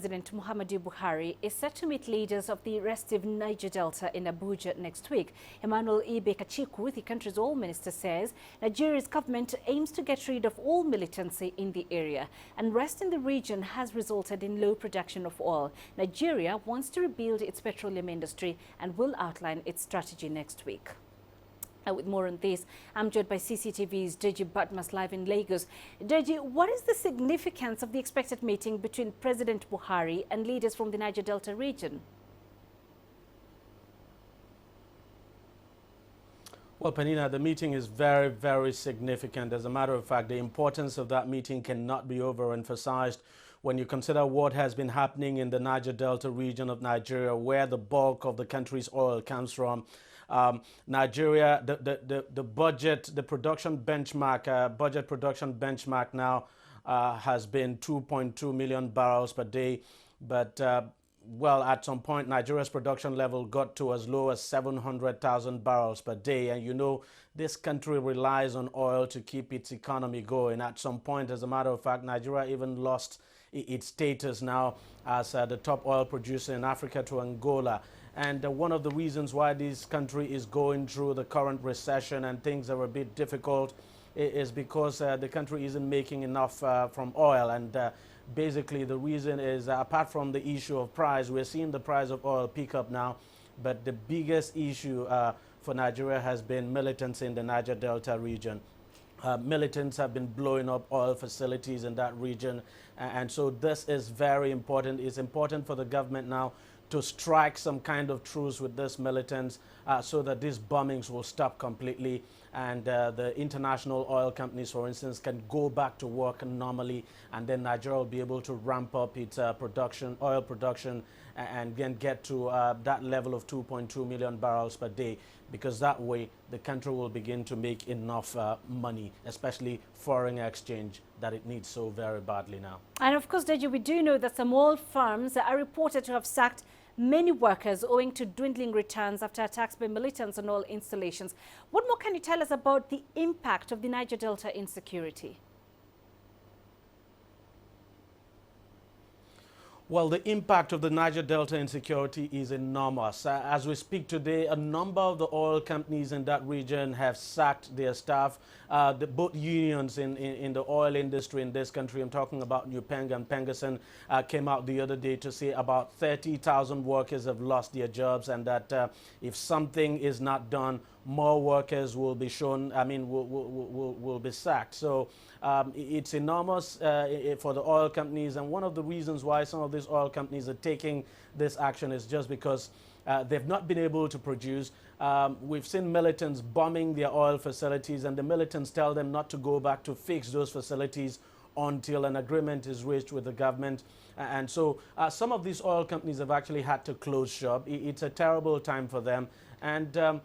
President Muhmmadu Buhari is set to meet leaders of the restive Niger Delta in Abuja next week. Emmanuel Ibe Kachikwu, the country's oil minister, says Nigeria's government aims to get rid of all militancy in the area. Unrest in the region has resulted in low production of oil. Nigeria wants to rebuild its petroleum industry and will outline its strategy next week. With more on this, I'm joined by CCTV's Deji Batmas live in Lagos. Deji, what is the significance of the expected meeting between President Buhari and leaders from the Niger Delta region? Well, Penina, the meeting is very, very significant. As a matter of fact, the importance of that meeting cannot be overemphasized when you consider what has been happening in the Niger Delta region of Nigeria, where the bulk of the country's oil comes from. Nigeria, the budget, the production benchmark, budget production benchmark now has been 2.2 million barrels per day. But, well, at some point, Nigeria's production level got to as low as 700,000 barrels per day. And you know, this country relies on oil to keep its economy going. At some point, as a matter of fact, Nigeria even lost its status now as the top oil producer in Africa to Angola. And one of the reasons why this country is going through the current recession and things are a bit difficult is because the country isn't making enough from oil. And basically the reason is, apart from the issue of price, we're seeing the price of oil pick up now. But the biggest issue for Nigeria has been militancy in the Niger Delta region. Militants have been blowing up oil facilities in that region. And so this is very important. It's important for the government now to strike some kind of truce with these militants so that these bombings will stop completely and the international oil companies, for instance, can go back to work normally, and then Nigeria will be able to ramp up its oil production and then get to that level of 2.2 million barrels per day, because that way the country will begin to make enough money, especially foreign exchange, that it needs so very badly now. And of course, Deji, we do know that some oil firms are reported to have sacked many workers owing to dwindling returns after attacks by militants on oil installations. What more can you tell us about the impact of the Niger Delta insecurity? Well, the impact of the Niger Delta insecurity is enormous. As we speak today, a number of the oil companies in that region have sacked their staff. Both unions in the oil industry in this country, I'm talking about Nupeng and Pengerson, came out the other day to say about 30,000 workers have lost their jobs, and that if something is not done, more workers will be will be sacked. So it's enormous for the oil companies, and one of the reasons why some of these oil companies are taking this action is just because they've not been able to produce. We've seen militants bombing their oil facilities, and the militants tell them not to go back to fix those facilities until an agreement is reached with the government. And so some of these oil companies have actually had to close shop. It's a terrible time for them. And the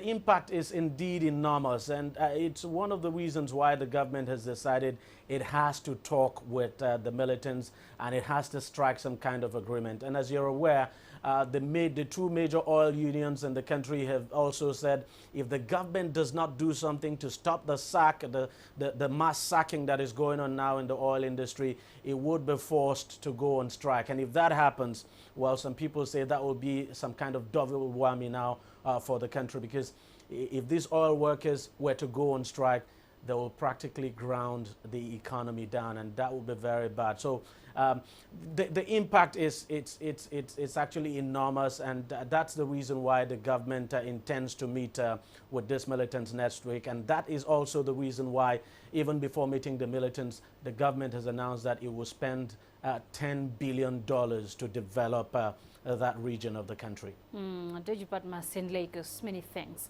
impact is indeed enormous. And it's one of the reasons why the government has decided it has to talk with the militants and it has to strike some kind of agreement. And as you're aware, the two major oil unions in the country have also said if the government does not do something to stop the mass sacking that is going on now in the oil industry, it would be forced to go on strike. And if that happens, well, some people say that will be some kind of double whammy now for the country, because if these oil workers were to go on strike, they will practically ground the economy down, and that will be very bad. So the impact is it's actually enormous, and that's the reason why the government intends to meet with these militants next week. And that is also the reason why, even before meeting the militants, the government has announced that it will spend $10 billion to develop that region of the country. Deji Batmas in Lagos, many thanks.